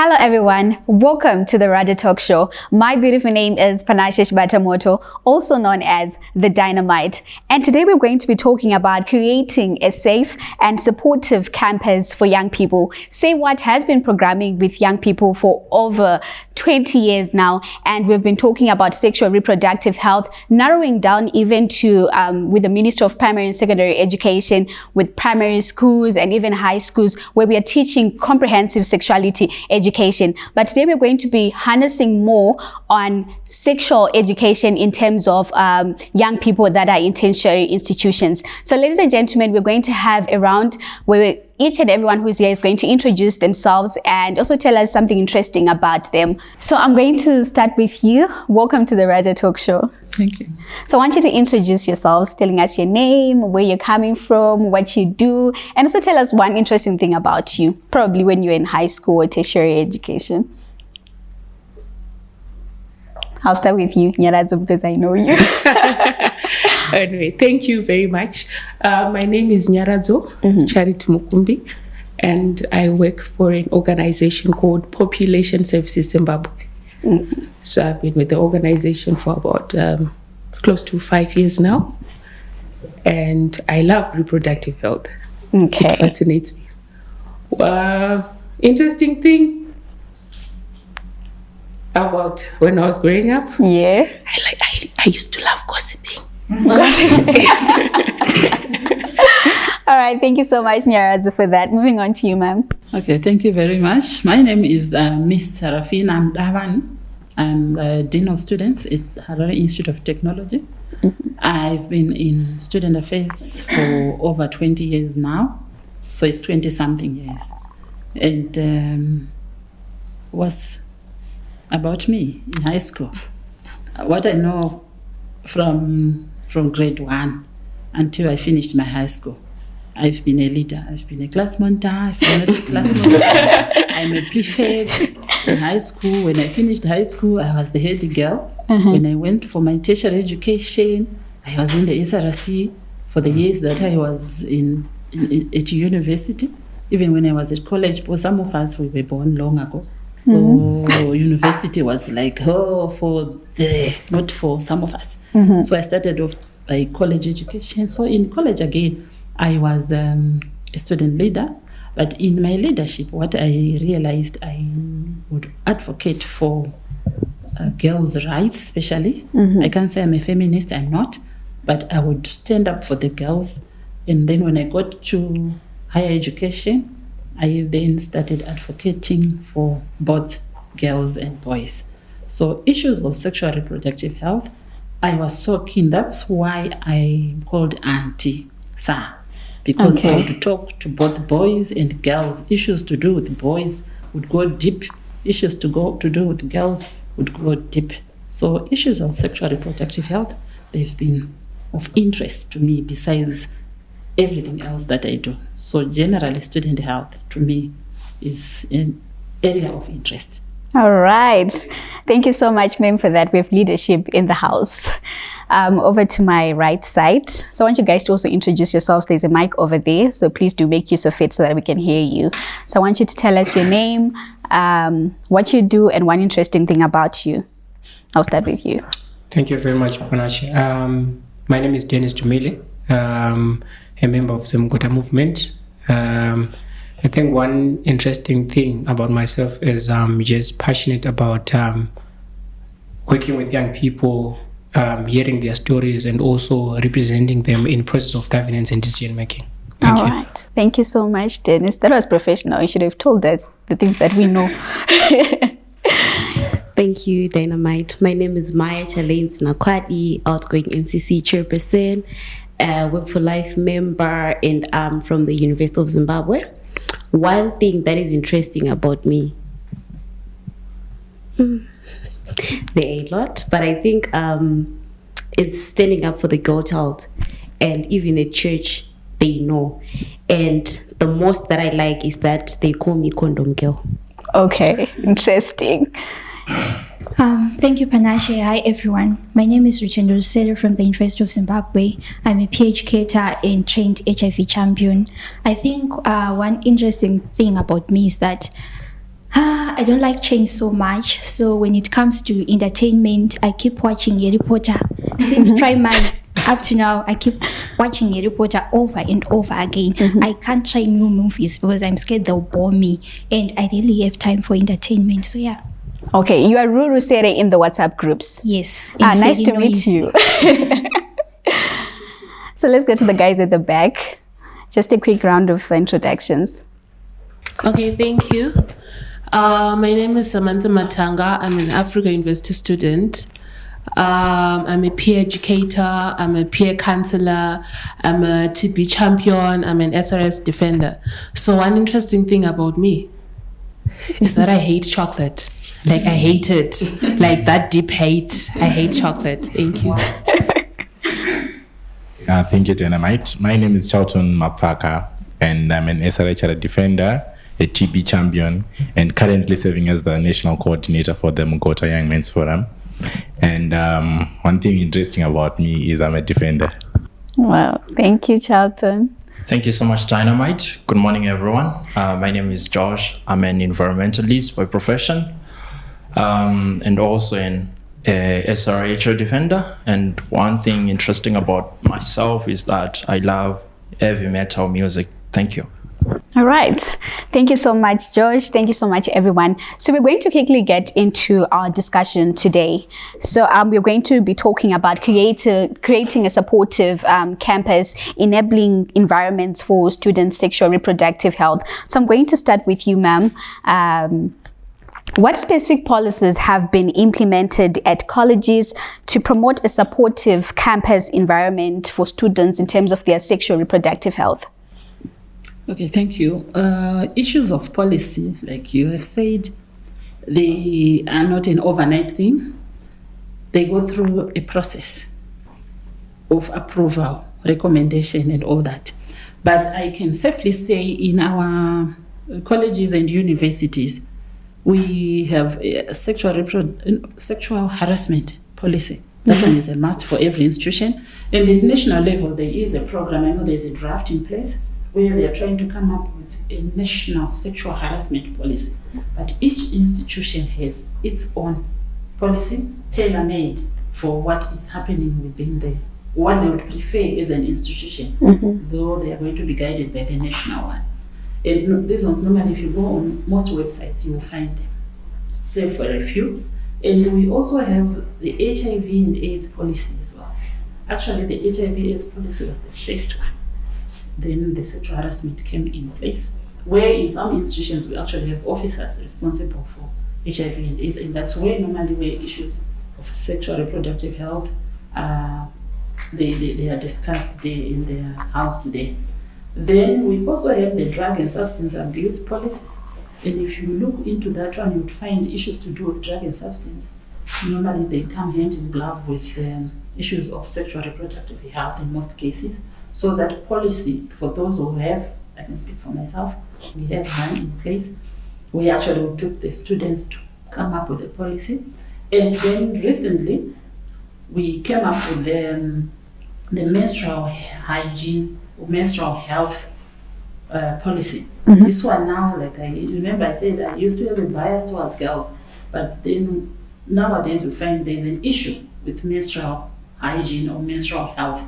Hello everyone, welcome to the Radio Talk Show. My beautiful name is Panashe Chibatamoto, also known as The Dynamite. And today we're going to be talking about creating a safe and supportive campus for young people. Say What has been programming with young people for over 20 years now, and we've been talking about sexual reproductive health, narrowing down even to with the Ministry of Primary and Secondary Education, with primary schools and even high schools, where we are teaching comprehensive sexuality education. But today we're going to be harnessing more on sexual education in terms of young people that are in tertiary institutions. So ladies and gentlemen, we're going to have a round where each and everyone who's here is going to introduce themselves and also tell us something interesting about them. So I'm going to start with you. Welcome to the Radio Talk Show. Thank you. So I want you to introduce yourselves, telling us your name, where you're coming from, what you do, and also tell us one interesting thing about you, probably when you're in high school or tertiary education. I'll start with you, Nyaradzo, because I know you. Anyway, thank you very much. My name is Nyaradzo Charity Mukumbi, and I work for an organization called Population Services Zimbabwe. So I've been with the organization for about close to 5 years now, and I love reproductive health. Okay. It fascinates me. Interesting thing about when I was growing up. Yeah. I used to love gossiping. All right, thank you so much, Nyaradzo, for that. Moving on to you, ma'am. Okay, thank you very much. My name is Miss Sarafina Mdavan. I'm Dean of Students at Harare Institute of Technology. I've been in student affairs for over 20 years now, so it's 20-something years. And was about me in high school. What I know from grade 1 until I finished my high school, I've been a leader. I've been a class monitor. I've been a class monitor. I'm a prefect in high school. When I finished high school, I was the head girl. When I went for my tertiary education, I was in the SRC for the years that I was at university. Even when I was at college, because some of us, we were born long ago. So university was like, not for some of us. So I started off by college education. So in college again, I was a student leader. But in my leadership, what I realized, I would advocate for girls' rights, especially. I can't say I'm a feminist, I'm not. But I would stand up for the girls. And then when I got to higher education, I then started advocating for both girls and boys. So issues of sexual reproductive health, I was so keen. That's why I'm called Auntie Sa, because I would talk to both boys and girls. Issues to do with boys would go deep. Issues to do with girls would go deep. So issues of sexual reproductive health, they've been of interest to me besides everything else that I do. So generally, student health to me is an area of interest. All right. Thank you so much, ma'am, for that. We have leadership in the house. Over to my right side. So I want you guys to also introduce yourselves. There's a mic over there, so please do make use of it so that we can hear you. So I want you to tell us your name, what you do, and one interesting thing about you. I'll start with you. Thank you very much, Panashe. My name is Dennis Tumile. A member of the Mkota movement. I think one interesting thing about myself is I'm just passionate about working with young people, hearing their stories, and also representing them in process of governance and decision making. Thank you. All right. Thank you so much, Dennis. That was professional. You should have told us the things that we know. Thank you, Dynamite. My name is Maya Chalains Nakwadi, outgoing NCC chairperson, Work for Life member, and I'm from the University of Zimbabwe. One thing that is interesting about me, there are a lot, but I think it's standing up for the girl child, and even at church, they know. And the most that I like is that they call me condom girl. Okay, interesting. Thank you, Panashe. Hi, everyone. My name is Richard Ruselo from the University of Zimbabwe. I'm a PhD and trained HIV champion. I think one interesting thing about me is that I don't like change so much. So when it comes to entertainment, I keep watching Harry Potter. Since primary up to now, I keep watching Harry Potter over and over again. I can't try new movies because I'm scared they'll bore me. And I really have time for entertainment. So yeah. Okay, you are Ruru Sere in the WhatsApp groups. Yes. Nice to meet you. So let's go to the guys at the back. Just a quick round of introductions. Okay, thank you. My name is Samantha Matanga. I'm an Africa University student. I'm a peer educator. I'm a peer counselor. I'm a TB champion. I'm an SRS defender. So one interesting thing about me is that I hate chocolate. Like I hate it. Like that deep hate. I hate chocolate. Thank you. Thank you, Dynamite. My name is Charlton Mapaka, and I'm an SRHR defender, a TB champion, and currently serving as the national coordinator for the Mugota Young Men's Forum. And one thing interesting about me is I'm a defender. Wow, thank you, Charlton. Thank you so much, Dynamite. Good morning, everyone. My name is Josh. I'm an environmentalist by profession, and also an SRHR defender. And one thing interesting about myself is that I love heavy metal music. Thank you. All right. Thank you so much, Josh. Thank you so much, everyone. So we're going to quickly get into our discussion today. So we're going to be talking about creating a supportive campus, enabling environments for students' sexual reproductive health. So I'm going to start with you, ma'am. What specific policies have been implemented at colleges to promote a supportive campus environment for students in terms of their sexual reproductive health? Okay, thank you. Issues of policy, like you have said, they are not an overnight thing. They go through a process of approval, recommendation, and all that. But I can safely say in our colleges and universities, we have a sexual harassment policy. That one is a must for every institution. And at national level, there is a program. I know there's a draft in place where they are trying to come up with a national sexual harassment policy. But each institution has its own policy, tailor-made for what is happening within what they would prefer as an institution, though they are going to be guided by the national one. And these ones, normally, if you go on most websites, you will find them, save for a few. And we also have the HIV and AIDS policy as well. Actually, the HIV/AIDS policy was the first one. Then the sexual harassment came in place, where in some institutions we actually have officers responsible for HIV and AIDS, and that's where issues of sexual reproductive health they are discussed there in their house today. Then we also have the drug and substance abuse policy, and if you look into that one, you would find issues to do with drug and substance. Normally they come hand in glove with issues of sexual reproductive health in most cases. So that policy, for those who have, I can speak for myself, we have one in place. We actually took the students to come up with a policy. And then recently, we came up with the menstrual hygiene, or menstrual health policy. This one now, like I remember I said, I used to have a bias towards girls, but then nowadays we find there's an issue with menstrual hygiene or menstrual health,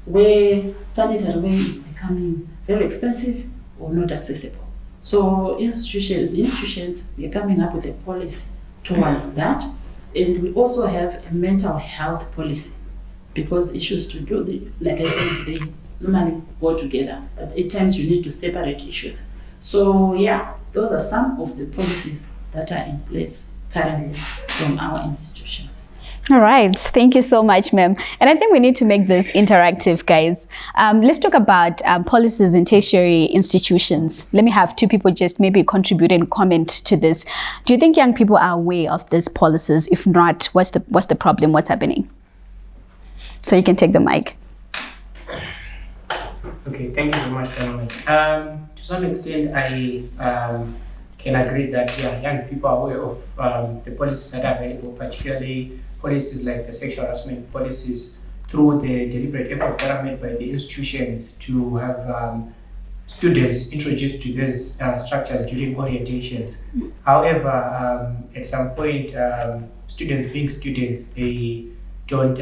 where sanitary wear is becoming very expensive or not accessible. So institutions, we are coming up with a policy towards that. And we also have a mental health policy, because issues to do, like I said, they normally go together, but at times you need to separate issues. So yeah, those are some of the policies that are in place currently from our institutions. All right. Thank you so much, ma'am. And I think we need to make this interactive, guys. Let's talk about policies in tertiary institutions. Let me have two people just maybe contribute and comment to this. Do you think young people are aware of these policies? If not, what's the problem? What's happening? So you can take the mic. Okay, thank you very much, Dynamite. To some extent, I can agree that young people are aware of the policies that are available, particularly policies like the sexual harassment policies, through the deliberate efforts that are made by the institutions to have students introduced to those structures during orientations. However, at some point, students being students, they don't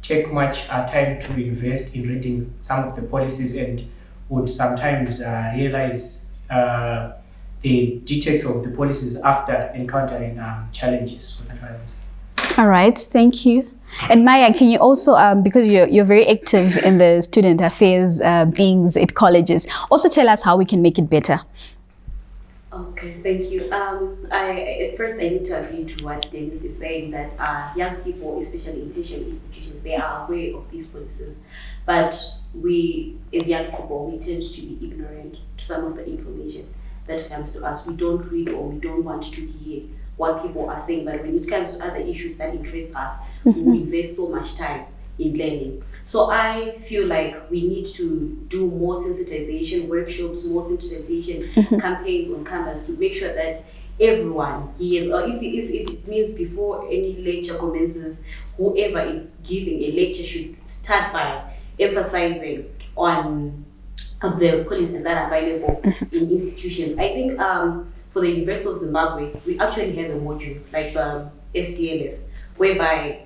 take much time to invest in reading some of the policies and would sometimes realize the details of the policies after encountering challenges. So that's what I would say. All right, thank you. And Maya, can you also, because you're very active in the student affairs things at colleges, also tell us how we can make it better? Okay, thank you. At first, I need to agree to what Dennis is saying, that young people, especially in tertiary institutions, they are aware of these policies. But we, as young people, we tend to be ignorant to some of the information that comes to us. We don't read or we don't want to hear what people are saying. But when it comes to other issues that interest us, we invest so much time in learning. So I feel like we need to do more sensitization workshops, more sensitization campaigns on campus to make sure that everyone hears, or if it means before any lecture commences, whoever is giving a lecture should start by emphasizing on the policies that are available in institutions. I think for the University of Zimbabwe, we actually have a module like SDLS, whereby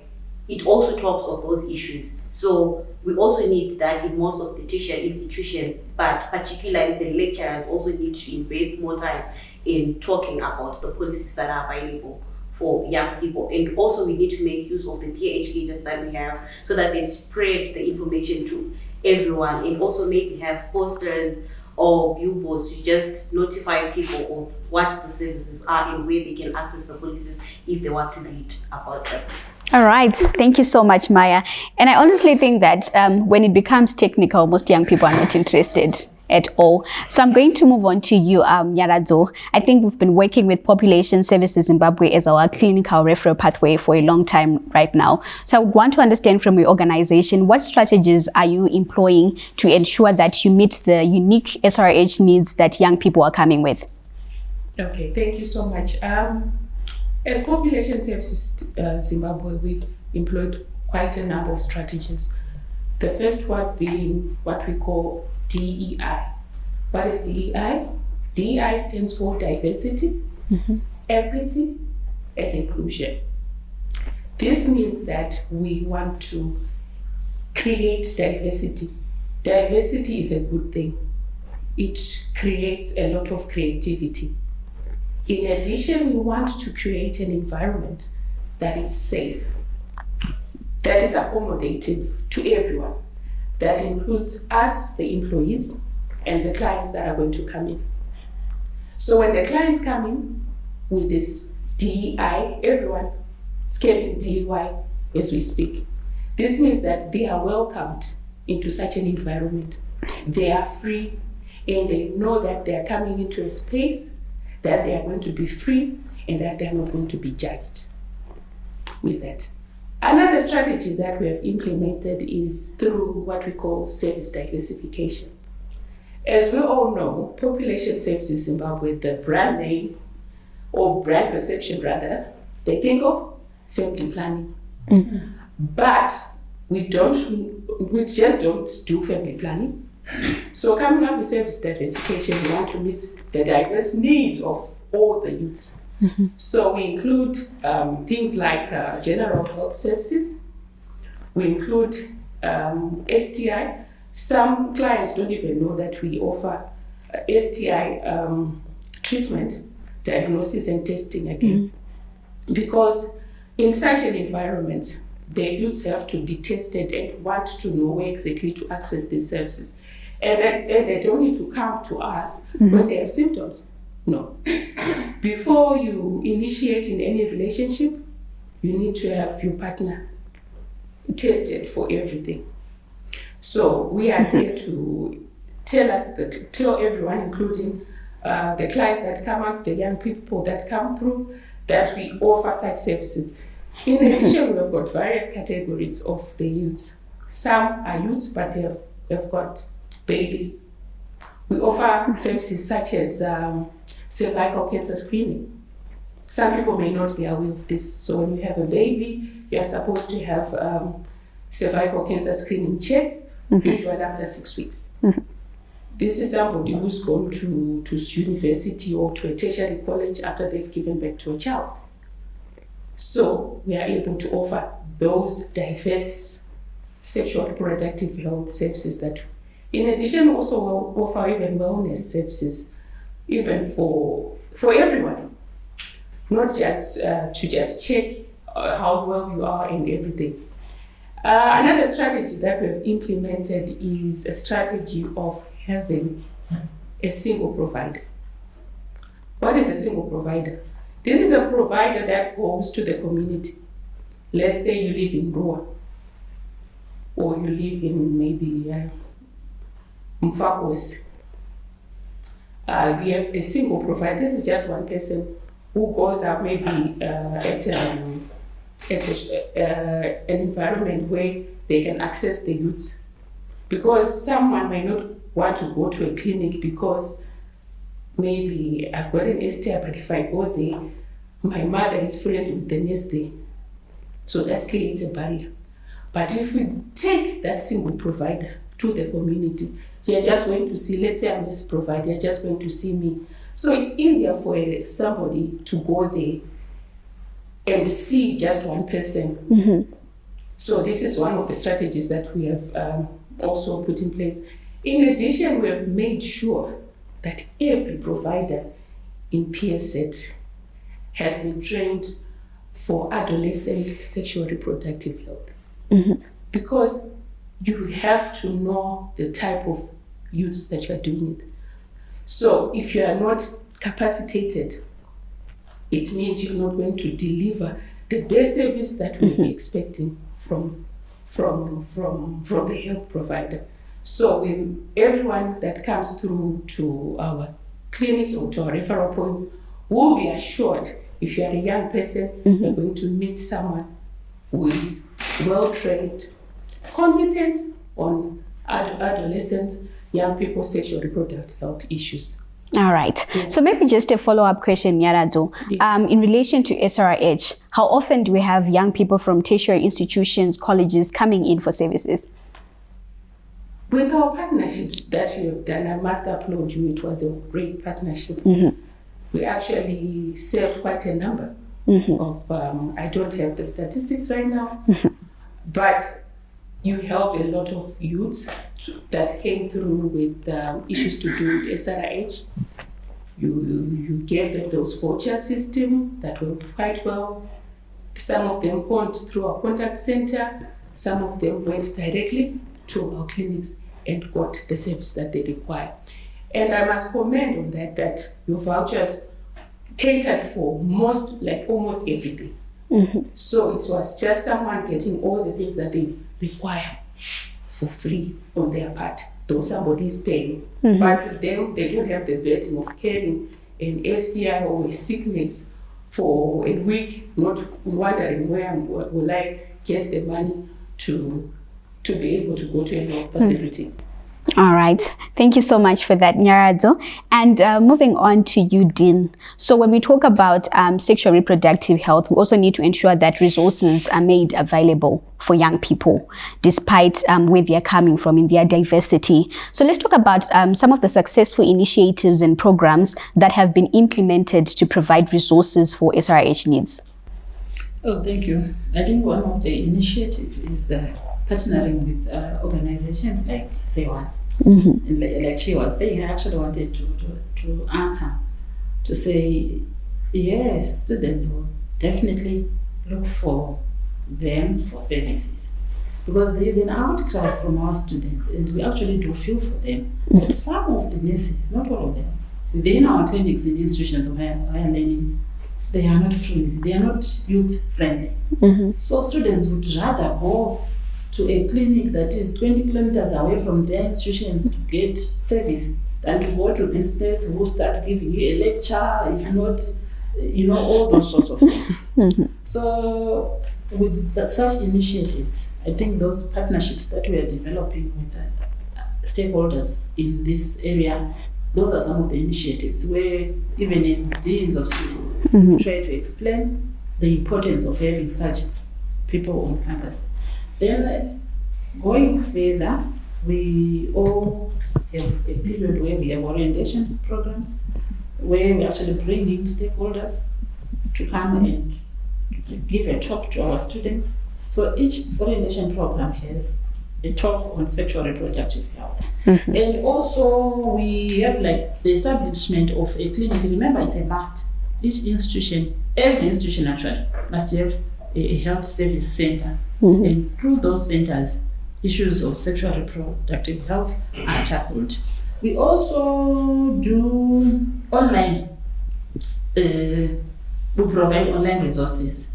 it also talks of those issues. So we also need that in most of the tertiary institutions, but particularly the lecturers also need to invest more time in talking about the policies that are available for young people. And also we need to make use of the peer educators that we have so that they spread the information to everyone, and also maybe have posters or billboards to just notify people of what the services are and where they can access the policies if they want to read about them. All right, thank you so much, Maya. And I honestly think that when it becomes technical, most young people are not interested at all. So I'm going to move on to you, Nyaradzo. I think we've been working with Population Services Zimbabwe as our clinical referral pathway for a long time right now. So I would want to understand from your organization, what strategies are you employing to ensure that you meet the unique SRH needs that young people are coming with? Okay, thank you so much. As Population Services Zimbabwe, we've employed quite a number of strategies. The first one being what we call DEI. What is DEI? DEI stands for diversity, equity, and inclusion. This means that we want to create diversity. Diversity is a good thing. It creates a lot of creativity. In addition, we want to create an environment that is safe, that is accommodative to everyone, that includes us, the employees, and the clients that are going to come in. So when the clients come in with this DEI, everyone is carrying DEI as we speak. This means that they are welcomed into such an environment. They are free, and they know that they are coming into a space that they are going to be free and that they are not going to be judged with that. Another strategy that we have implemented is through what we call service diversification. As we all know, Population Services Zimbabwe, the brand name or brand perception rather, they think of family planning. But we just don't do family planning. So coming up with service diversification, we want to meet the diverse needs of all the youths. So we include things like general health services. We include STI. Some clients don't even know that we offer STI treatment, diagnosis and testing again. Because in such an environment, the youths have to be tested and want to know where exactly to access these services. And they don't need to come to us when they have symptoms. No. Before you initiate in any relationship, you need to have your partner tested for everything. So we are there to tell everyone, including the clients that come up, the young people that come through, that we offer such services. In addition, we've got various categories of the youths. Some are youths, but they have got babies. We offer services such as cervical cancer screening. Some people may not be aware of this. So when you have a baby, you are supposed to have cervical cancer screening check, usually after 6 weeks. This is somebody who's gone to university or to a tertiary college after they've given birth to a child. So we are able to offer those diverse sexual reproductive health services that, in addition, also offer even wellness services, even for everyone, not just to just check how well you are and everything. Another strategy that we've implemented is a strategy of having a single provider. What is a single provider? This is a provider that goes to the community. Let's say you live in Rua, or you live in maybe Mfakos. We have a single provider. This is just one person who goes up maybe at an environment where they can access the youths. Because someone might not want to go to a clinic because maybe I've got an STI, but if I go there, my mother is friends with the nurse there. So that creates a barrier. But if we take that single provider to the community, you're just going to see, let's say I'm a provider, you're just going to see me. So it's easier for somebody to go there and see just one person. Mm-hmm. So this is one of the strategies that we have also put in place. In addition, we have made sure that every provider in PSZ has been trained for adolescent sexual reproductive health. Mm-hmm. Because you have to know the type of youths that you are doing it. So if you are not capacitated, it means you're not going to deliver the best service that we'll be expecting from the health provider. So everyone that comes through to our clinics or to our referral points will be assured, if you are a young person, you're going to meet someone who is well-trained, competent on adolescents, young people, sexual reproductive health issues. All right. Yeah. So maybe just a follow-up question, Nyaradzo. Yes. In relation to SRH, how often do we have young people from tertiary institutions, colleges coming in for services? With our partnerships that we have done, I must applaud you. It was a great partnership. We actually served quite a number of, I don't have the statistics right now, but you helped a lot of youths that came through with issues to do with SRH. You gave them those voucher system that worked quite well. Some of them phoned through our contact center. Some of them went directly to our clinics and got the service that they require. And I must comment on that your vouchers catered for almost everything. So it was just someone getting all the things that they require for free on their part, though somebody is paying. But with them, they don't have the burden of carrying an STI or a sickness for a week, not wondering where will I get the money to be able to go to a health facility. All right. Thank you so much for that, Nyaradzo. And moving on to you, Dean. So when we talk about sexual reproductive health, we also need to ensure that resources are made available for young people, despite where they're coming from in their diversity. So let's talk about some of the successful initiatives and programs that have been implemented to provide resources for SRH needs. Oh, thank you. I think one of the initiatives is partnering with organizations like Say What. And like she was saying, I actually wanted to answer, to say, yes, students will definitely look for them for services. Because there is an outcry from our students, and we actually do feel for them. But some of the nurses, not all of them, within our clinics and institutions of higher learning, they are not friendly, they are not youth friendly. So students would rather go to a clinic that is 20 kilometers away from their institutions to get service than to go to this place who will start giving you a lecture, if not, all those sorts of things. So with such initiatives, I think those partnerships that we are developing with stakeholders in this area, those are some of the initiatives where even as deans of students try to explain the importance of having such people on campus. Then going further, we all have a period where we have orientation programs, where we actually bring in stakeholders to come and give a talk to our students. So each orientation program has a talk on sexual reproductive health. And also we have like the establishment of a clinic. Remember, it's a must. Each institution, every institution actually, must have a health service center. And through those centers, issues of sexual reproductive health are tackled. We also do online, we provide online resources.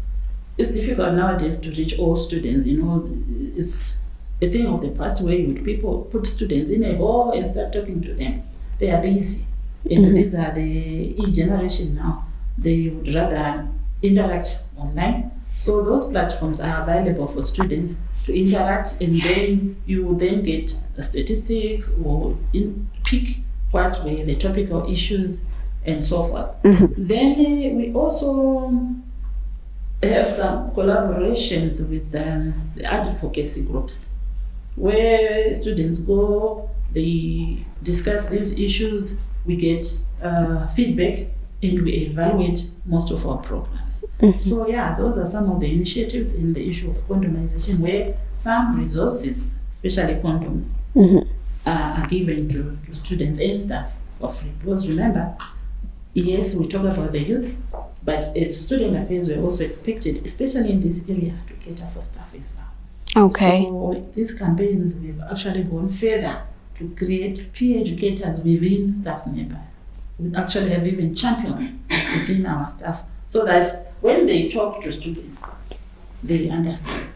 It's difficult nowadays to reach all students, it's a thing of the past where people put students in a hall and start talking to them. They are busy. And these are the e-generation now. They would rather interact online. So those platforms are available for students to interact, and then you will then get statistics or pick what were the topical issues and so forth. Then we also have some collaborations with the advocacy groups where students go, they discuss these issues, we get feedback, and we evaluate most of our programs. So yeah, those are some of the initiatives in the issue of condomization, where some resources, especially condoms, are given to students and staff for free. Because remember, yes, we talk about the youth, but as student affairs, we're also expected, especially in this area, to cater for staff as well. Okay. So these campaigns, we've actually gone further to create peer educators within staff members. We actually have even champions within our staff, so that when they talk to students, they understand.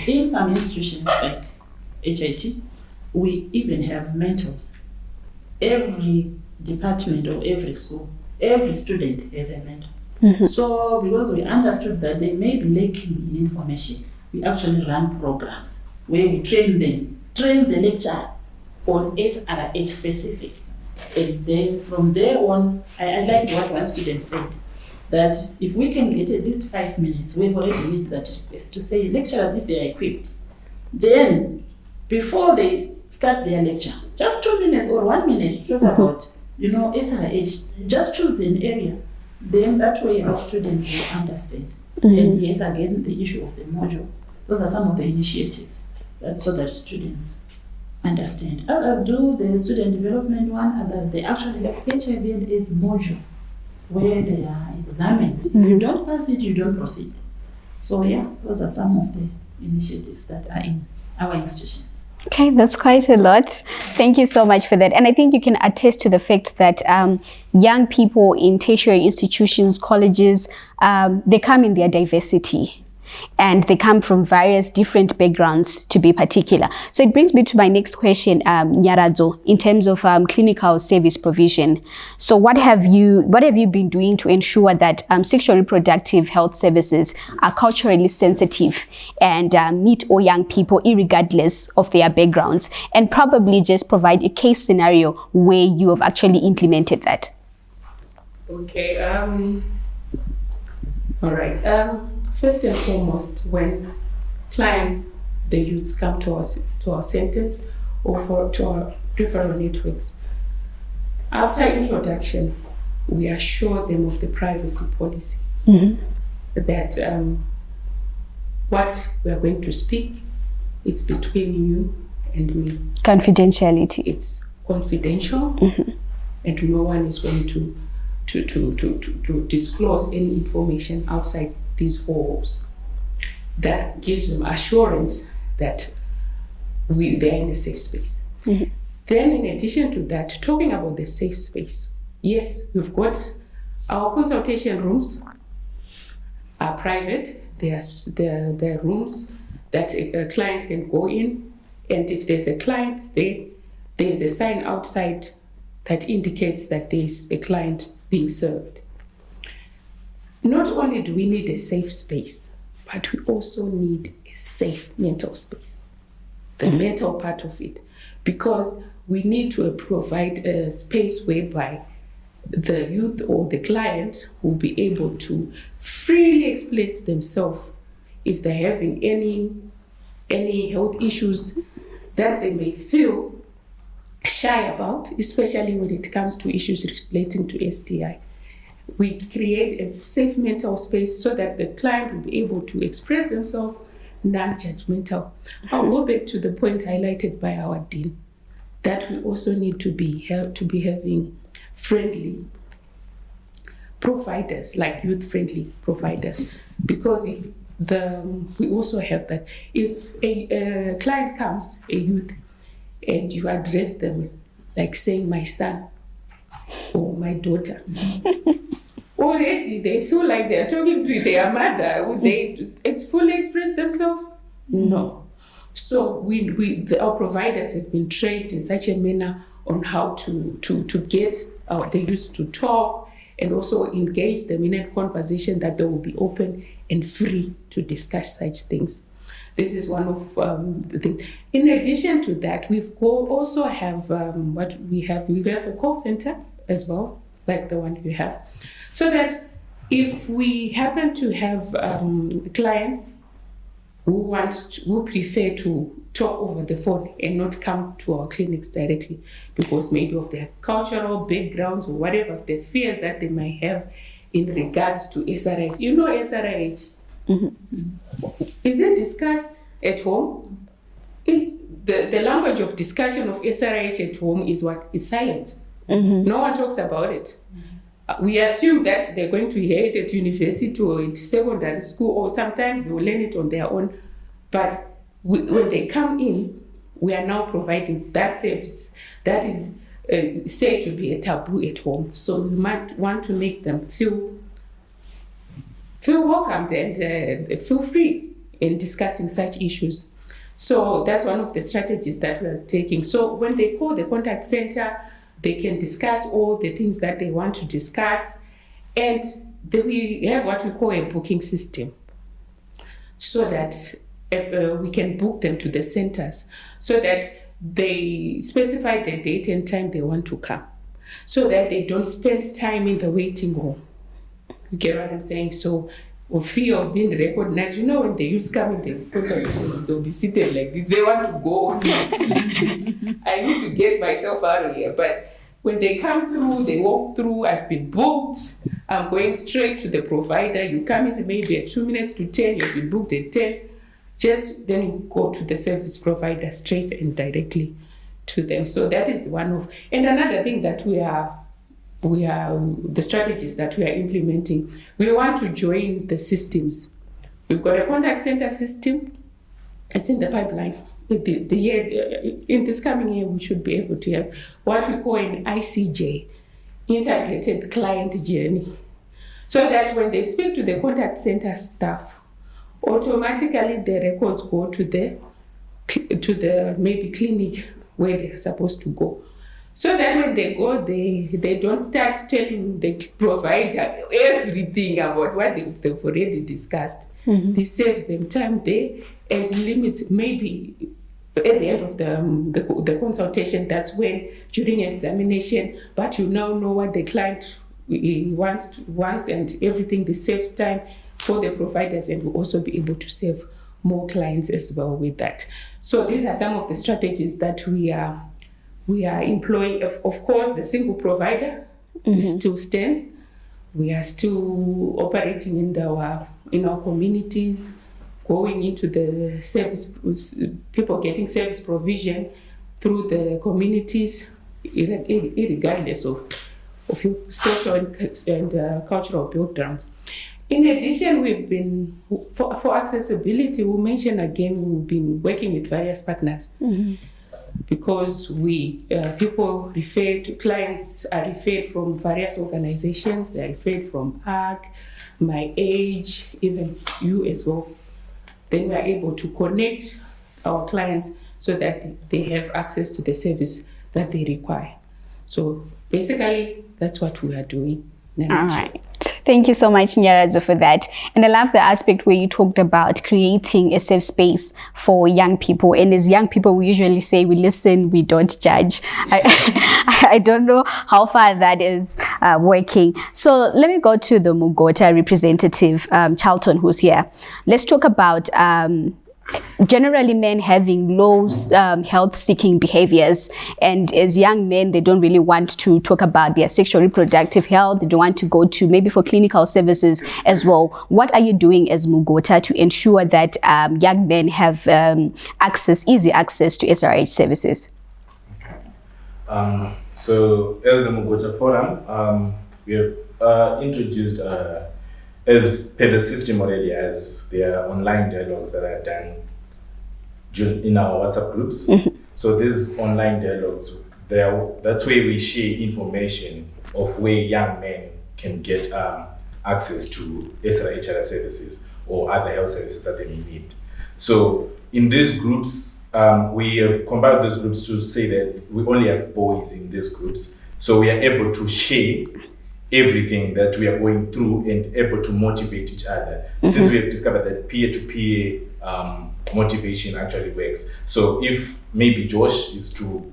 In some institutions like HIT, we even have mentors. Every department or every school, every student has a mentor. So because we understood that they may be lacking in information, we actually run programs where we train the lecturer on SRH specific. And then from there on, I like what one student said, that if we can get at least 5 minutes, we've already made that request to say lecturers, if they are equipped, then before they start their lecture, just 2 minutes or 1 minute to talk about, SRH, just choose an area. Then that way our students will understand. And yes, again, the issue of the module. Those are some of the initiatives so that students understand. Others do the student development one, others they actually have HIV and AIDS module where they are examined. If you don't pass it, you don't proceed. So yeah, those are some of the initiatives that are in our institutions. Okay, that's quite a lot. Thank you so much for that. And I think you can attest to the fact that young people in tertiary institutions, colleges, they come in their diversity. And they come from various different backgrounds, to be particular. So it brings me to my next question, Nyaradzo, in terms of clinical service provision. So what have you been doing to ensure that sexual reproductive health services are culturally sensitive and meet all young people irregardless of their backgrounds, and probably just provide a case scenario where you have actually implemented that? Okay. All right. First and foremost, when clients, the youths, come to our centers or to our referral networks, after introduction, we assure them of the privacy policy, that what we are going to speak, it's between you and me. Confidentiality. It's confidential, and no one is going to disclose any information outside these four walls. That gives them assurance that they're in a safe space. Then in addition to that, talking about the safe space, yes, we've got our consultation rooms are private. There are rooms that a client can go in, and if there's a client there's a sign outside that indicates that there's a client being served. Not only do we need a safe space, but we also need a safe mental space, the mental part of it, because we need to provide a space whereby the youth or the client will be able to freely express themselves if they're having any health issues that they may feel shy about, especially when it comes to issues relating to STI. We create a safe mental space so that the client will be able to express themselves non-judgmental. I'll go back to the point highlighted by our dean, that we also need to be having friendly providers, like youth-friendly providers, because we also have that. If a client comes, a youth, and you address them like saying my son or my daughter, already they feel like they are talking to their mother. Would they fully express themselves? No. So our providers have been trained in such a manner on how to get the youth to talk and also engage them in a conversation that they will be open and free to discuss such things. This is one of the things. In addition to that, we also have we have a call center as well, like the one you have, so that if we happen to have clients who prefer to talk over the phone and not come to our clinics directly because maybe of their cultural backgrounds or whatever, the fears that they might have in regards to SRH. You know SRH? Mm-hmm. Is it discussed at home? Is the language of discussion of SRH at home is what? It's silent. Mm-hmm. No one talks about it. We assume that they're going to hear it at university or at secondary school, or sometimes they will learn it on their own. But when they come in, we are now providing that service that is said to be a taboo at home. So we might want to make them feel welcomed and feel free in discussing such issues. So that's one of the strategies that we are taking. So when they call the contact center, they can discuss all the things that they want to discuss. And we have what we call a booking system, so that we can book them to the centers, so that they specify the date and time they want to come, so that they don't spend time in the waiting room. You get what I'm saying? So, or fear of being recognized. You know, when the youths come in the consultation, they'll be seated like this. They want to go. I need to get myself out of here. But when they come through, they walk through, I've been booked, I'm going straight to the provider. You come in maybe at 2 minutes to 10, you've been booked at 10. Just then you go to the service provider straight and directly to them. So that is one of, and another thing that we are the strategies that we are implementing. We want to join the systems. We've got a contact center system. It's in the pipeline. The year, in this coming year, we should be able to have what we call an ICJ, integrated client journey, so that when they speak to the contact center staff, automatically the records go to the maybe clinic where they are supposed to go. So that when they go, they don't start telling the provider everything about what they've already discussed. Mm-hmm. This saves them time there and limits maybe at the end of the consultation. That's when, during an examination, but you now know what the client wants and everything. This saves time for the providers and will also be able to save more clients as well with that. So these are some of the strategies that we are employing. Of course, the single provider still stands. We are still operating in our communities, going into the service, people getting service provision through the communities, regardless of your social and cultural backgrounds. In addition, we've been, for accessibility, we'll mention again, we've been working with various partners. Mm-hmm. Because clients are referred from various organizations. They're referred from ARC, My Age, even you as well. Then we are able to connect our clients so that they have access to the service that they require. So basically, that's what we are doing. All right. Thank you so much, Nyaradzo, for that. And I love the aspect where you talked about creating a safe space for young people. And as young people, we usually say we listen, we don't judge. I don't know how far that is working. So let me go to the Mugota representative, Charlton, who's here. Let's talk about generally men having low health-seeking behaviors, and as young men, they don't really want to talk about their sexual reproductive health. They don't want to go to maybe for clinical services as well. What are you doing as Mugota to ensure that young men have easy access to SRH services? So as the Mugota Forum, we have introduced, as per the system already, as there are online dialogues that are done in our WhatsApp groups. So these online dialogues, that's where we share information of where young men can get access to SRHR services or other health services that they may need. So in these groups, we have combined those groups to say that we only have boys in these groups. So we are able to share everything that we are going through and able to motivate each other. Since we have discovered that peer-to-peer motivation actually works. So if maybe Josh is to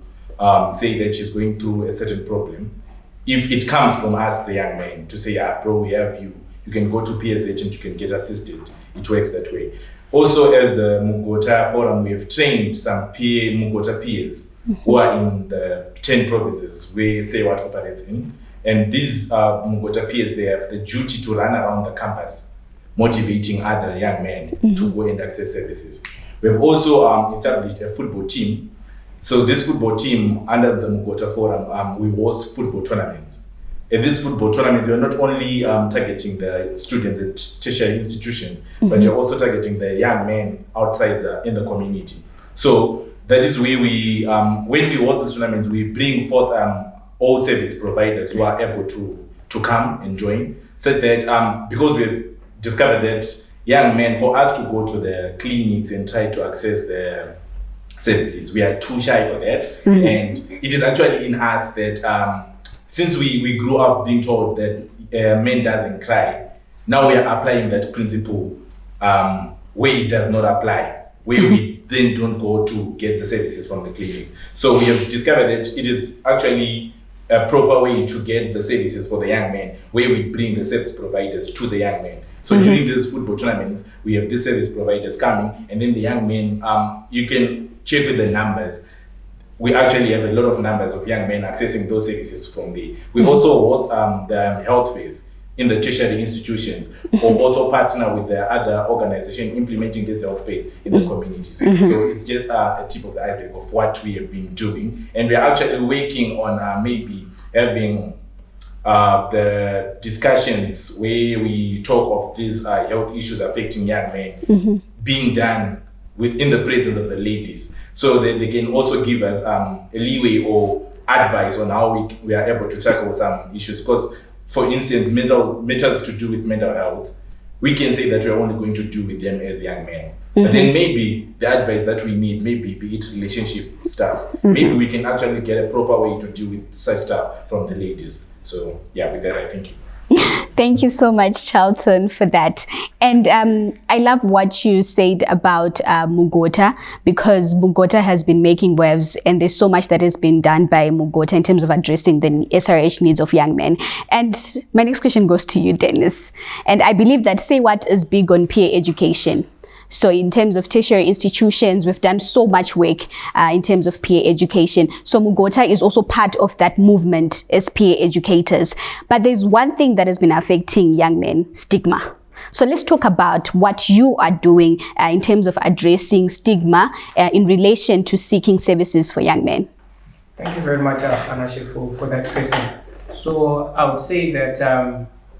say that she's going through a certain problem, if it comes from us, the young men, to say, bro, we have you can go to PSH and you can get assisted. It works that way. Also, as the Mugota Forum, we have trained some Mugota peers who are in the 10 provinces where SEWAT operates in. And these Mugota peers, they have the duty to run around the campus, motivating other young men to go and access services. We have also established a football team. So this football team, under the Mugota Forum, we host football tournaments. In this football tournament, we are not only targeting the students at tertiary institutions, but you're also targeting the young men outside in the community. So that is where we, when we host this tournament, we bring forth all service providers who are able to come and join, such that because we've discovered that young men, for us to go to the clinics and try to access the services, we are too shy for that. And it is actually in us that since we grew up being told that men doesn't cry, now we are applying that principle where it does not apply, where we then don't go to get the services from the clinics. So we have discovered that it is actually a proper way to get the services for the young men, where we bring the service providers to the young men. So during these football tournaments, we have these service providers coming, and then the young men, you can check with the numbers. We actually have a lot of numbers of young men accessing those services from there. We also host the health fairs in the tertiary institutions, or also partner with the other organization implementing this health fairs in the communities. So it's just a tip of the iceberg of what we have been doing. And we're actually working on maybe having the discussions where we talk of these health issues affecting young men being done within the presence of the ladies, so that they can also give us a leeway or advice on how we are able to tackle some issues. Because, for instance, matters to do with mental health, we can say that we're only going to do with them as young men. But then maybe the advice that we need, maybe be it relationship stuff, maybe we can actually get a proper way to deal with such stuff from the ladies. So yeah, with that, I thank you. Thank you so much, Charlton, for that. And I love what you said about Mugota, because Mugota has been making waves, and there's so much that has been done by Mugota in terms of addressing the SRH needs of young men. And my next question goes to you, Dennis. And I believe that SEWAT is big on peer education. So in terms of tertiary institutions, we've done so much work in terms of peer education. So Mugota is also part of that movement as peer educators. But there's one thing that has been affecting young men: stigma. So let's talk about what you are doing in terms of addressing stigma in relation to seeking services for young men. Thank you very much, Panashe, for that question. So I would say that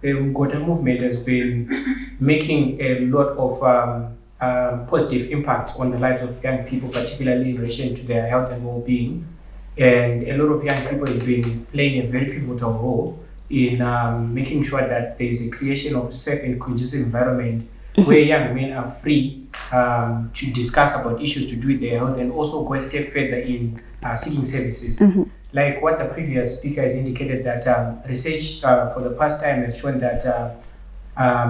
the Mugota movement has been making a lot of positive impact on the lives of young people, particularly in relation to their health and well-being. And a lot of young people have been playing a very pivotal role in making sure that there is a creation of safe and conducive environment where young men are free to discuss about issues to do with their health, and also go a step further in seeking services. Like what the previous speaker has indicated, that research for the past time has shown that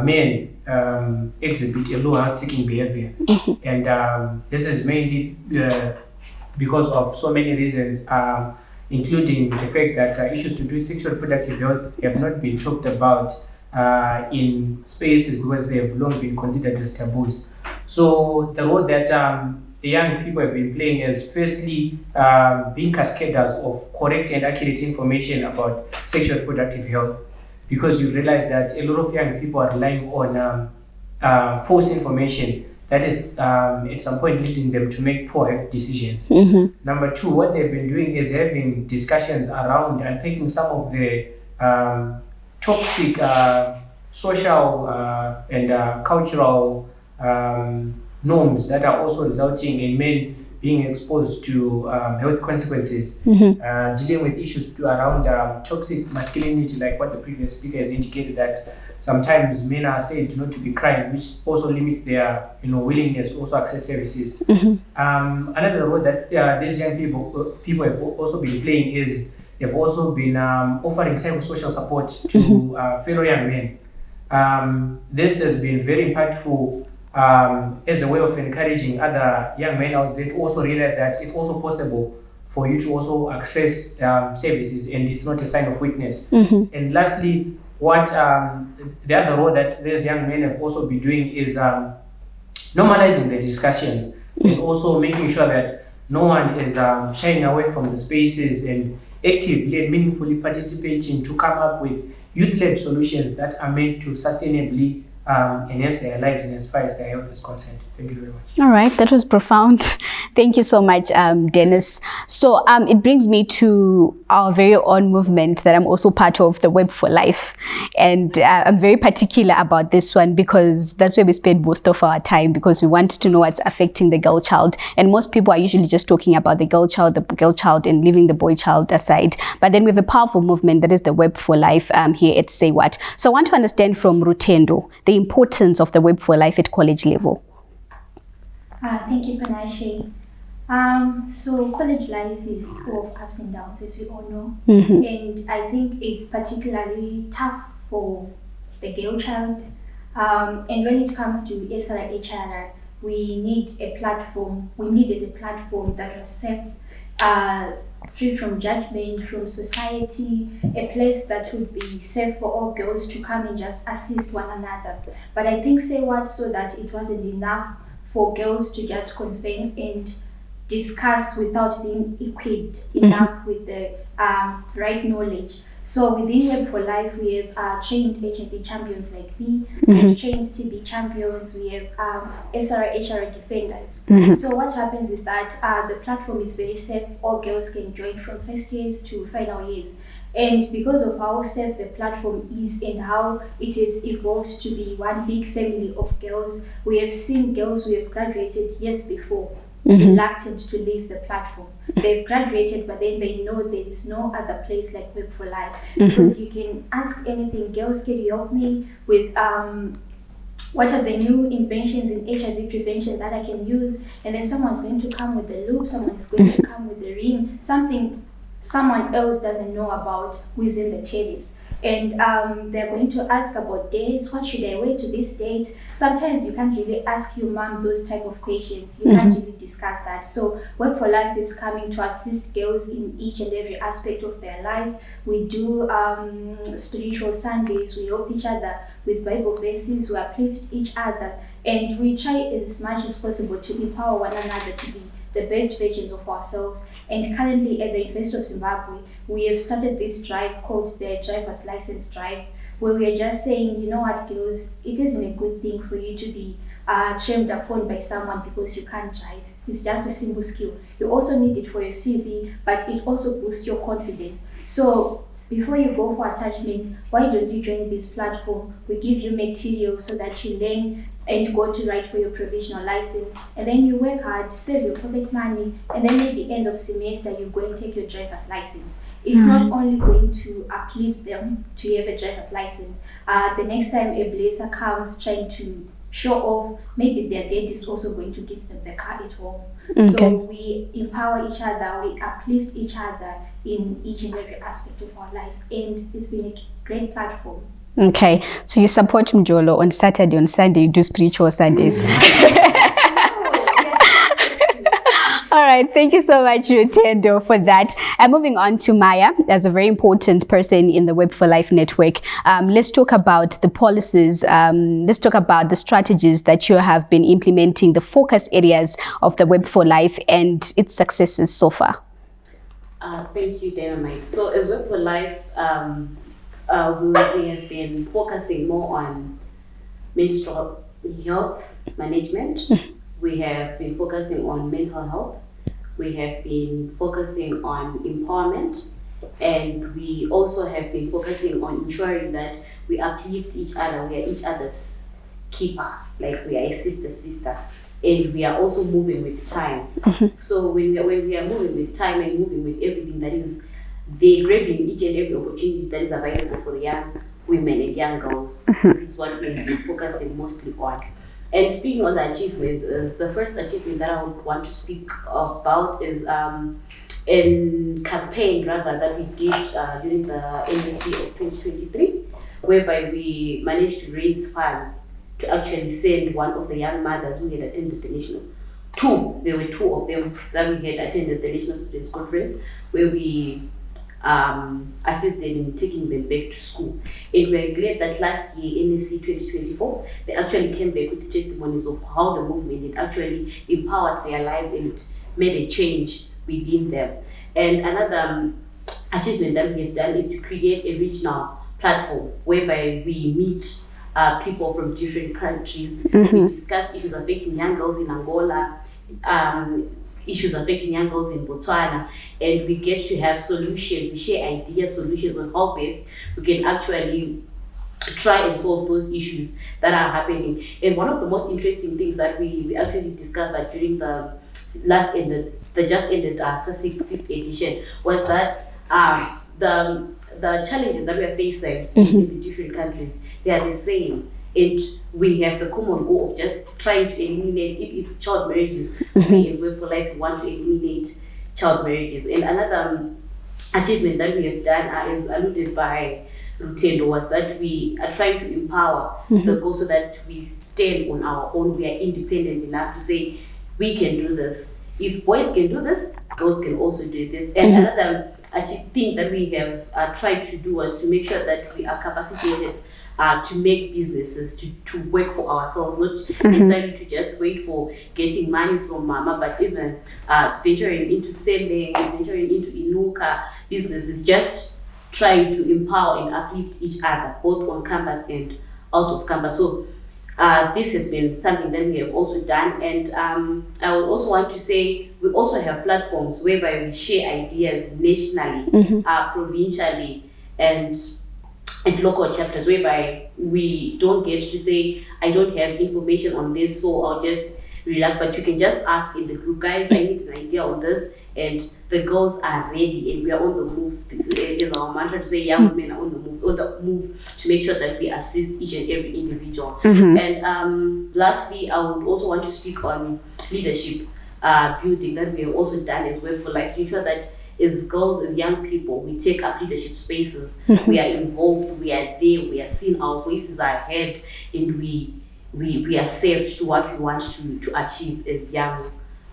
men exhibit a low health-seeking behavior. And this is mainly because of so many reasons, including the fact that issues to do with sexual reproductive health have not been talked about in spaces because they have long been considered as taboos. So the role that the young people have been playing is firstly being cascaders of correct and accurate information about sexual reproductive health, because you realize that a lot of young people are relying on false information that is at some point leading them to make poor health decisions. Number two, what they've been doing is having discussions around unpacking some of the toxic social and cultural norms that are also resulting in men being exposed to health consequences, dealing with issues around toxic masculinity, like what the previous speaker has indicated, that sometimes men are said not to be crying, which also limits their willingness to also access services. Another role that these young people have also been playing is they've also been offering psychosocial support to fellow young men. This has been very impactful as a way of encouraging other young men out there to also realize that it's also possible for you to also access services, and it's not a sign of weakness. And lastly, what the other role that these young men have also been doing is normalizing the discussions and also making sure that no one is shying away from the spaces and actively and meaningfully participating to come up with youth-led solutions that are meant to sustainably enhance their lives and as far as their health is concerned. Thank you very much. All right, that was profound. Thank you so much, Dennis. So it brings me to our very own movement that I'm also part of, the Web for Life. And I'm very particular about this one because that's where we spend most of our time, because we want to know what's affecting the girl child. And most people are usually just talking about the girl child, and leaving the boy child aside. But then we have a powerful movement that is the Web for Life here at Say What. So I want to understand from Rutendo the importance of the Web for Life at college level. Thank you, Panashe. So college life is full of ups and downs, as we all know. And I think it's particularly tough for the girl child. And when it comes to SRHR, we needed a platform that was safe, free from judgment, from society, a place that would be safe for all girls to come and just assist one another. But I think Say What saw that it wasn't enough for girls to just confirm and discuss without being equipped enough with the right knowledge. So within Web for Life, we have trained HIV champions like me, and trained TB champions, we have SRHR defenders. So what happens is that the platform is very safe. All girls can join from first years to final years. And because of how safe the platform is and how it has evolved to be one big family of girls, we have seen girls who have graduated years before reluctant to leave the platform. They've graduated, but then they know there is no other place like Web for Life. Because you can ask anything, girls, can you help me with what are the new inventions in HIV prevention that I can use? And then someone's going to come with the loop, someone's going to come with the ring, something someone else doesn't know about who is in the terrace. And they're going to ask about dates. What should I wear to this date? Sometimes you can't really ask your mom those type of questions. You can't really discuss that. So Web for Life is coming to assist girls in each and every aspect of their life. We do spiritual Sundays. We help each other with Bible verses. We uplift each other. And we try as much as possible to empower one another to be the best versions of ourselves. And currently at the University of Zimbabwe, we have started this drive called the Driver's License Drive, where we are just saying, you know what, girls, it isn't a good thing for you to be trampled upon by someone because you can't drive. It's just a simple skill. You also need it for your CV, but it also boosts your confidence. So before you go for attachment, why don't you join this platform? We give you material so that you learn and go to write for your provisional license, and then you work hard, save your pocket money, and then maybe end of semester you go and take your driver's license. It's not only going to uplift them to have a driver's license. The next time a blazer comes trying to show off, maybe their dad is also going to give them the car at home. So we empower each other, we uplift each other in each and every aspect of our lives, and it's been a great platform. Okay, so you support Mjolo on Saturday, on Sunday you do spiritual Sundays. All right, thank you so much, Rutendo, for that. And moving on to Maya, as a very important person in the Web for Life network, let's talk about the policies. Let's talk about the strategies that you have been implementing, the focus areas of the Web for Life and its successes so far. Thank you, Dynamite. So as Web for Life, we have been focusing more on menstrual health management. We have been focusing on mental health. We have been focusing on empowerment. And we also have been focusing on ensuring that we uplift each other. We are each other's keeper, like we are a sister. And we are also moving with time. So when we are moving with time and moving with everything that is there, grabbing each and every opportunity that is available for the young women and young girls, this is what we have been focusing mostly on. And speaking on the achievements, is the first achievement that I would want to speak about is a campaign rather that we did during the NSC of 2023, whereby we managed to raise funds to actually send one of the young mothers who had attended the national. There were two of them that we had attended the National Students Conference, where we assisted in taking them back to school. And we're glad that last year, NSC 2024, they actually came back with testimonies of how the movement had actually empowered their lives and made a change within them. And another achievement that we have done is to create a regional platform whereby we meet people from different countries. We discuss issues affecting young girls in Angola, issues affecting young girls in Botswana, and we get to have solutions. We share ideas, solutions on how best we can actually try and solve those issues that are happening. And one of the most interesting things that we actually discovered during the just ended SASIC 5th edition was that the challenges that we are facing in the different countries, they are the same. And we have the common goal of just trying to eliminate, if it's child marriages, we in Web for Life want to eliminate child marriages. And another achievement that we have done, as alluded by Rutendo, was that we are trying to empower the girls so that we stand on our own. We are independent enough to say, we can do this. If boys can do this, girls can also do this. And another thing that we have tried to do was to make sure that we are capacitated to make businesses, to work for ourselves, not necessarily to just wait for getting money from mama, but even venturing into selling, venturing into Inuka businesses, just trying to empower and uplift each other, both on campus and out of campus. So this has been something that we have also done. And I would also want to say, we also have platforms whereby we share ideas nationally, provincially, and local chapters, whereby we don't get to say, I don't have information on this, so I'll just relax. But you can just ask in the group, guys, I need an idea on this, and the girls are ready and we are on the move. This is our mantra, to say young women are on the move to make sure that we assist each and every individual. And lastly, I would also want to speak on leadership building that we have also done as Web for Life, to ensure that as girls, as young people, we take up leadership spaces. We are involved, we are there, we are seen, our voices are heard, and we are saved to what we want to achieve as young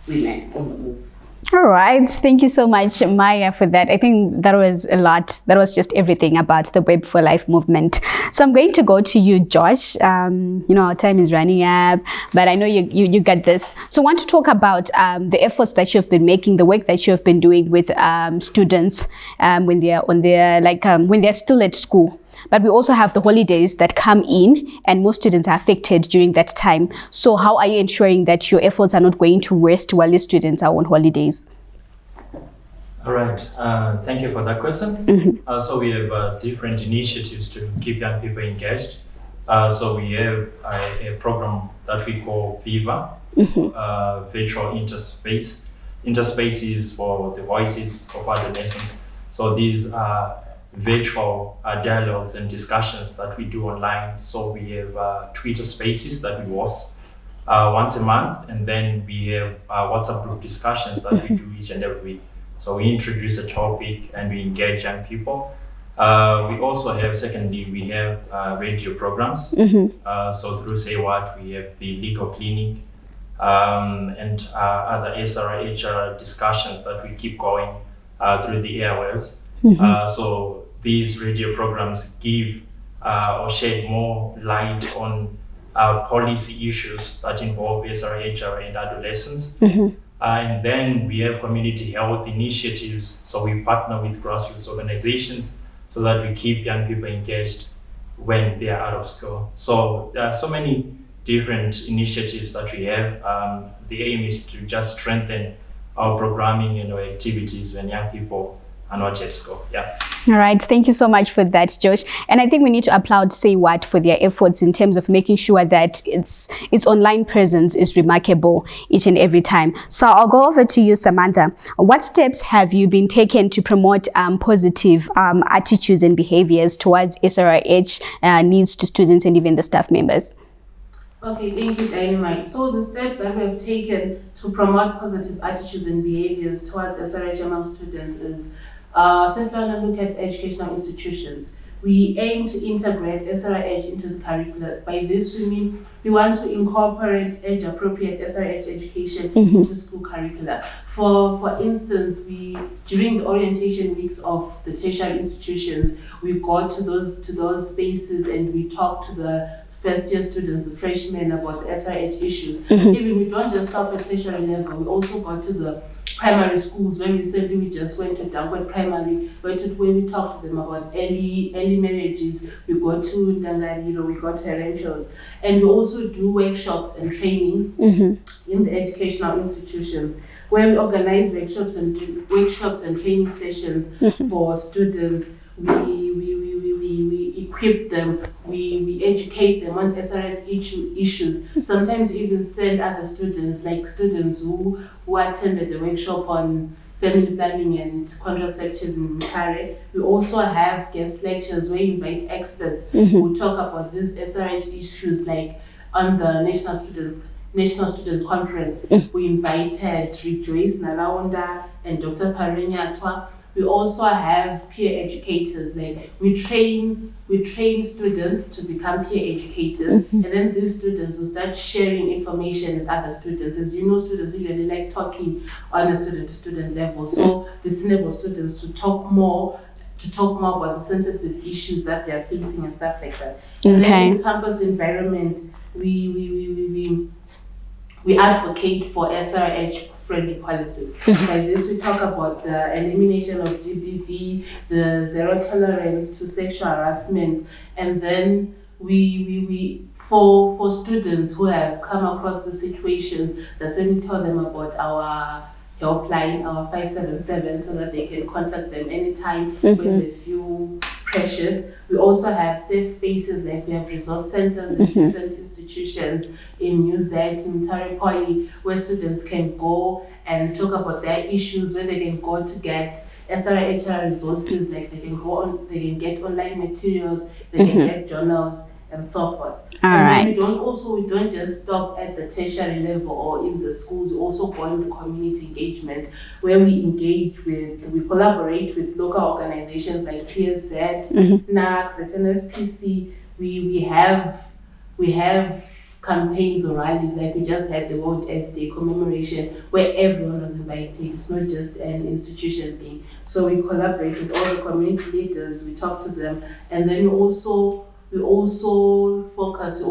women on the move. All right. Thank you so much, Maya, for that. I think that was a lot. That was just everything about the Web for Life movement. So I'm going to go to you, Josh. Our time is running up, but I know you got this. So I want to talk about the efforts that you've been making, the work that you have been doing with students when they're still at school. But we also have the holidays that come in, and most students are affected during that time. So how are you ensuring that your efforts are not going to waste while your students are on holidays? All right. Thank you for that question. So we have different initiatives to keep young people engaged. So we have a program that we call Viva, Virtual Interspace. Interspace is for the voices of adolescents. So these are virtual dialogues and discussions that we do online. So we have Twitter spaces that we host once a month, and then we have WhatsApp group discussions that we do each and every week. So we introduce a topic and we engage young people. We also have, secondly, we have radio programs. So through Say What, we have the legal clinic, and other SRHR discussions that we keep going through the airwaves. So these radio programs give or shed more light on policy issues that involve SRHR and adolescents. And then we have community health initiatives. So we partner with grassroots organizations so that we keep young people engaged when they are out of school. So there are so many different initiatives that we have. The aim is to just strengthen our programming and our activities when young people are not at school. Yeah. All right. Thank you so much for that, Josh. And I think we need to applaud Say What for their efforts in terms of making sure that its online presence is remarkable each and every time. So I'll go over to you, Samantha. What steps have you been taken to promote positive attitudes and behaviors towards SRH needs to students and even the staff members? Okay, thank you, Dynamite. So the steps that we have taken to promote positive attitudes and behaviors towards SRH among students is, first I want to look at educational institutions. We aim to integrate SRH into the curricula. By this we mean we want to incorporate age-appropriate SRH education into school curricula. For instance, during the orientation weeks of the tertiary institutions, we go to those spaces and we talk to the first-year students, the freshmen, about the SRH issues. Even we don't just stop at tertiary level, we also go to the primary schools. When recently we just went to Dangwet Primary, where we talk to them about early marriages. We go to Ndangariro, we go to Herenchos, and we also do workshops and trainings in the educational institutions, where we organize workshops and training sessions for students. We equip them, we educate them on SRS issues. Sometimes we even send other students, like students who attended a workshop on family planning and contraceptives in Mutare. We also have guest lectures where we invite experts who talk about these SRH issues, like on the National Students Conference. We invited Rejoice Nalaonda and Dr. Parenya Atwa. We also have peer educators. Like we train students to become peer educators, and then these students will start sharing information with other students. As you know, students usually like talking on a student-to-student level. So this enables students to talk more about the sensitive issues that they are facing and stuff like that. And then in the campus environment, we advocate for SRH friendly policies. By this, we talk about the elimination of GBV, the zero tolerance to sexual harassment, and then we for students who have come across the situations, that's when we tell them about our helpline, our 577, so that they can contact them anytime when they feel pressured. We also have safe spaces, like we have resource centers in different institutions in New Z, in Taripoli, where students can go and talk about their issues, where they can go to get SRHR resources, like they can get online materials, they can get journals, and so forth. And then we don't just stop at the tertiary level or in the schools. We also go in the community engagement, where we collaborate with local organizations like PSZ, NACS, NFPC. We have campaigns or rallies, like we just had the World AIDS Day commemoration, where everyone was invited. It's not just an institution thing. So we collaborate with all the community leaders, we talk to them, and then we also focus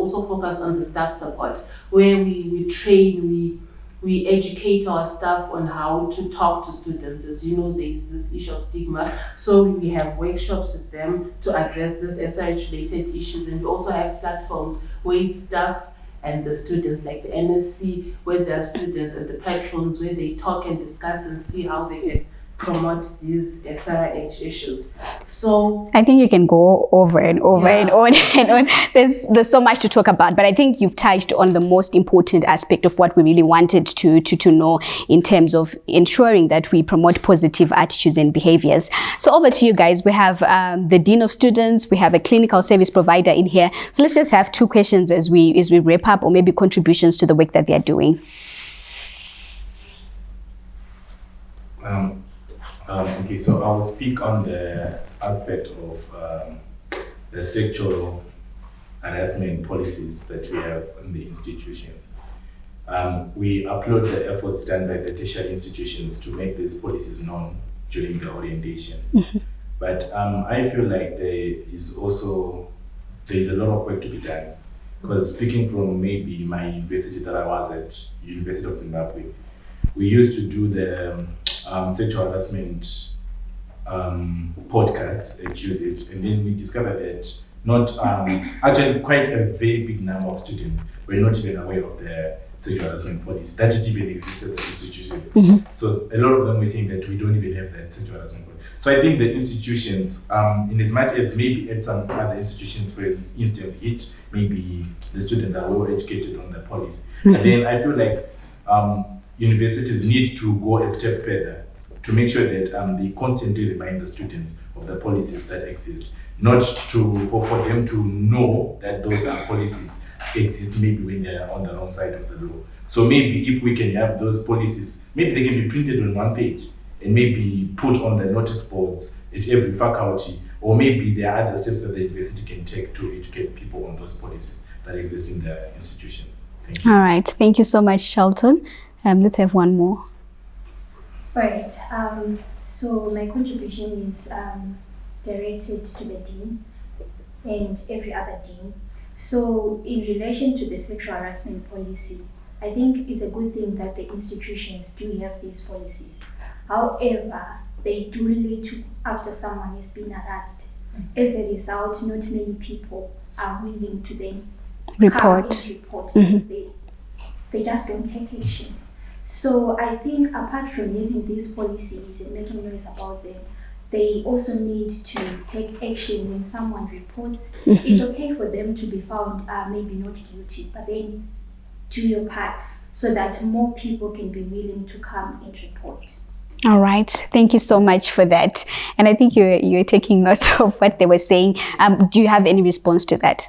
on the staff support, where we train, we educate our staff on how to talk to students. As you know, there is this issue of stigma, so we have workshops with them to address this SRH related issues, and we also have platforms where it's staff and the students, like the NSC, where there are students and the patrons, where they talk and discuss and see how they can promote these SRH issues. So I think you can go over and over and on and on. There's so much to talk about, but I think you've touched on the most important aspect of what we really wanted to know in terms of ensuring that we promote positive attitudes and behaviors. So over to you guys. We have the Dean of Students, we have a clinical service provider in here. So let's just have two questions as we wrap up, or maybe contributions to the work that they're doing. Okay, so I'll speak on the aspect of the sexual harassment policies that we have in the institutions. we applaud the efforts done by the tertiary institutions to make these policies known during the orientations. But I feel like there is a lot of work to be done. Because speaking from maybe my university that I was at, University of Zimbabwe, we used to do the sexual harassment podcasts and use it, and then we discovered that not actually quite a very big number of students were not even aware of the sexual harassment policy, that it even existed at the institution. So a lot of them were saying that we don't even have that sexual harassment policy. So I think the institutions, in as much as maybe at some other institutions, for instance, maybe the students are well educated on the policy. And then I feel like universities need to go a step further to make sure that they constantly remind the students of the policies that exist, not for them to know that those are policies exist maybe when they are on the wrong side of the law. So maybe if we can have those policies, maybe they can be printed on one page and maybe put on the notice boards at every faculty, or maybe there are other steps that the university can take to educate people on those policies that exist in the institutions. Thank you. All right, thank you so much, Shelton. Let's have one more. Right. So my contribution is directed to the dean and every other dean. So in relation to the sexual harassment policy, I think it's a good thing that the institutions do have these policies. However, they do relate to after someone has been harassed. As a result, not many people are willing to then report because they just don't take action. So I think apart from having these policies and making noise about them, they also need to take action when someone reports. It's okay for them to be found maybe not guilty, but then do your part so that more people can be willing to come and report. All right, thank you so much for that. And I think you're taking note of what they were saying. Do you have any response to that?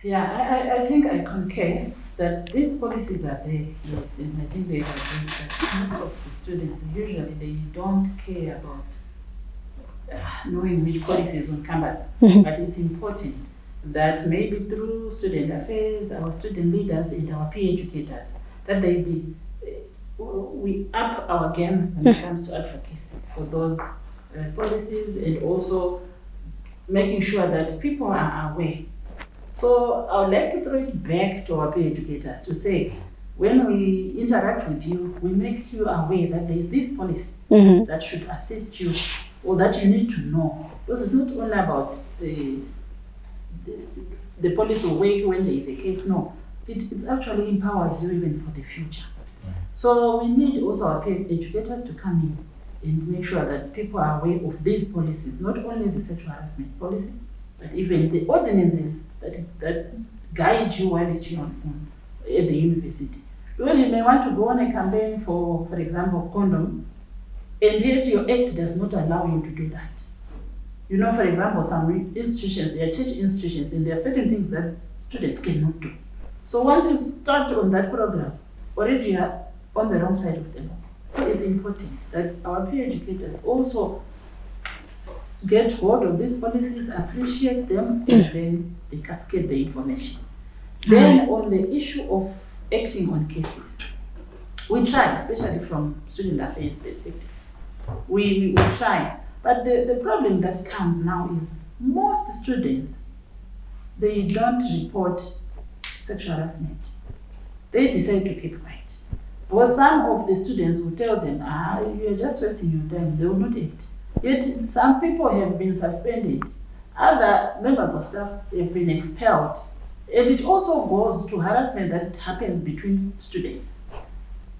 Yeah, I think I concur that these policies are there, yes, and I think they agree that most of the students usually they don't care about knowing which policies on campus, but it's important that maybe through student affairs, our student leaders and our peer educators, that we up our game when it comes to advocacy for those policies, and also making sure that people are aware. So I would like to throw it back to our peer educators to say, when we interact with you, we make you aware that there is this policy that should assist you or that you need to know. Because it's not only about the policy will work when there is a case. No, it actually empowers you even for the future. So we need also our peer educators to come in and make sure that people are aware of these policies, not only the sexual harassment policy, but even the ordinances that guide you while you're at the university. Because you may want to go on a campaign for example, condom, and yet your act does not allow you to do that. You know, for example, some institutions, they are church institutions, and there are certain things that students cannot do. So once you start on that program, already you are on the wrong side of the law. So it's important that our peer educators also get hold of these policies, appreciate them, and then they cascade the information. Then on the issue of acting on cases, we try, especially from student affairs perspective. We try, but the problem that comes now is most students, they don't report sexual harassment. They decide to keep quiet. Because some of the students will tell them, you're just wasting your time, they will not act. Yet some people have been suspended, other members of staff have been expelled. And it also goes to harassment that happens between students.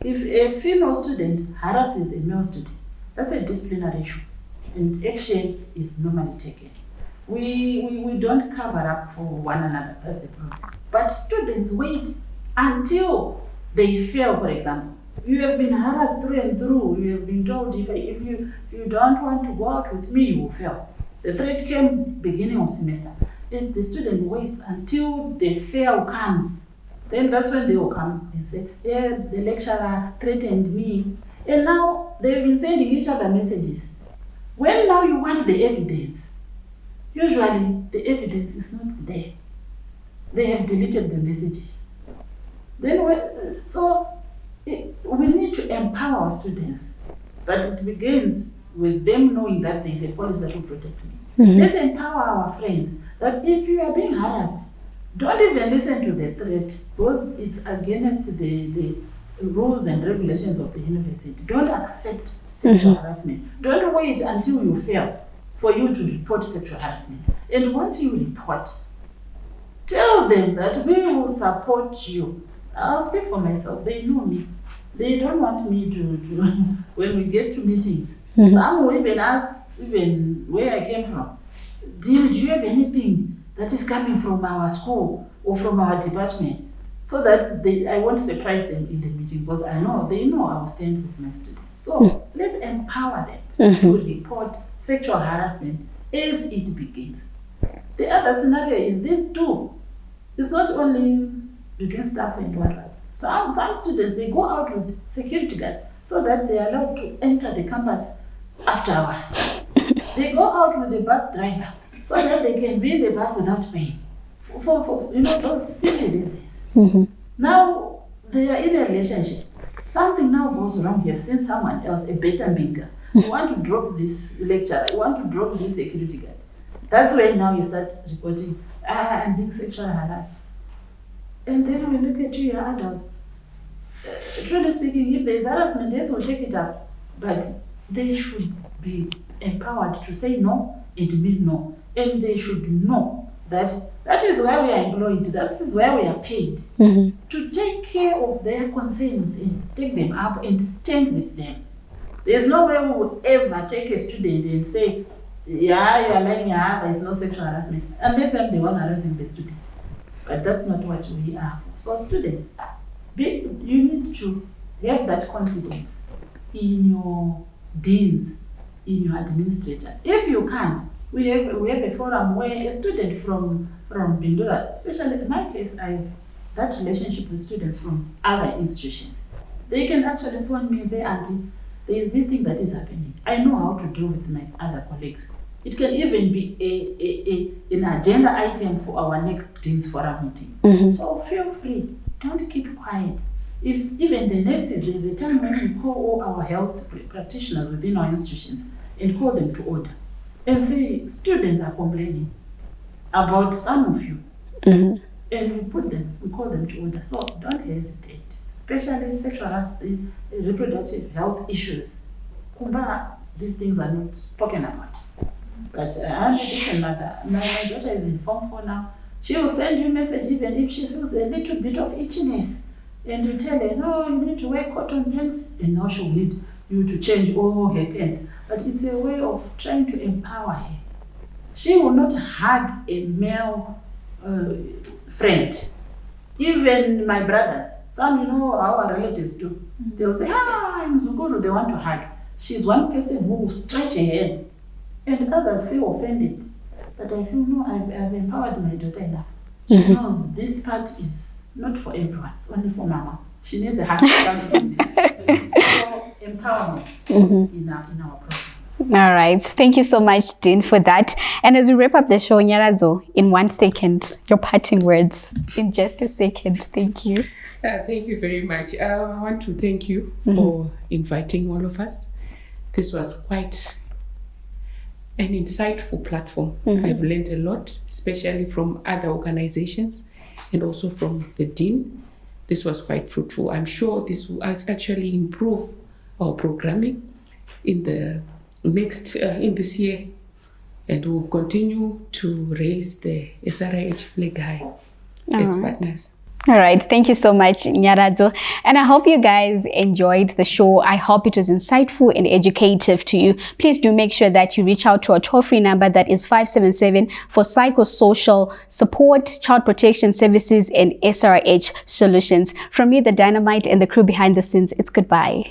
If a female student harasses a male student, that's a disciplinary issue, and action is normally taken. We don't cover up for one another, that's the problem. But students wait until they fail, for example. You have been harassed through and through. You have been told if you don't want to go out with me, you will fail. The threat came beginning of semester. And the student waits until the fail comes. Then that's when they will come and say, yeah, the lecturer threatened me. And now they've been sending each other messages. When now you want the evidence, usually the evidence is not there. They have deleted the messages. Then we need to empower our students, but it begins with them knowing that there is a police that will protect me. Let's empower our friends that if you are being harassed, don't even listen to the threat because it's against the rules and regulations of the university. Don't accept sexual harassment. Don't wait until you fail for you to report sexual harassment. And once you report, tell them that we will support you. I'll speak for myself. They know me. They don't want me to when we get to meetings. Some will even ask, even where I came from, do you have anything that is coming from our school or from our department? So that I won't surprise them in the meeting because I know they know I will stand with my students. So let's empower them to report sexual harassment as it begins. The other scenario is this too. It's not only between staff and whatever. Some students, they go out with security guards so that they are allowed to enter the campus after hours. They go out with the bus driver so that they can be in the bus without paying. For those silly reasons. Now they are in a relationship. Something now goes wrong. You have seen someone else, a beta binga. You want to drop this lecturer, you want to drop this security guard. That's when now you start reporting, I'm being sexually harassed. And then we look at you, you're adults. Truly speaking, if there's harassment, yes, we'll take it up. But they should be empowered to say no and mean no. And they should know that is why we are employed, that is why we are paid to take care of their concerns and take them up and stand with them. There's no way we would ever take a student and say, yeah, you are lying, there is no sexual harassment, unless I'm the one harassing the student. But that's not what we are for. So students, you need to have that confidence in your deans, in your administrators. If you can't, we have a forum where a student from Bindura, especially in my case, I have that relationship with students from other institutions. They can actually phone me and say, Auntie, there is this thing that is happening. I know how to deal with my other colleagues. It can even be an agenda item for our next Dean's Forum meeting. So feel free, don't keep quiet. If even the nurses, there's a time when we call all our health practitioners within our institutions and call them to order and say, students are complaining about some of you. And we call them to order. So don't hesitate, especially sexual reproductive health issues. These things are not spoken about. But I'm a different mother. My daughter is in Form 4 now. She will send you a message even if she feels a little bit of itchiness. And you tell her, no, you need to wear cotton pants. And now she will need you to change all her pants. But it's a way of trying to empower her. She will not hug a male friend. Even my brothers, some, our relatives do. They will say, I'm Zuguru, they want to hug. She's one person who will stretch her hand. And others feel offended. But I feel, no, I've empowered my daughter enough. She knows this part is not for everyone. It's only for mama. She needs a hug that comes to me. So empowerment in our program. All right. Thank you so much, Dean, for that. And as we wrap up the show, Nyaradzo, in 1 second, your parting words. In just a second. Thank you. Thank you very much. I want to thank you for inviting all of us. This was quite an insightful platform. I've learned a lot, especially from other organizations and also from the Dean. This was quite fruitful. I'm sure this will actually improve our programming in the next in this year, and we'll continue to raise the SRIH flag high as partners. All right. Thank you so much, Nyaradzo. And I hope you guys enjoyed the show. I hope it was insightful and educative to you. Please do make sure that you reach out to our toll-free number that is 577 for psychosocial support, child protection services, and SRH solutions. From me, the Dynamite, and the crew behind the scenes, it's goodbye.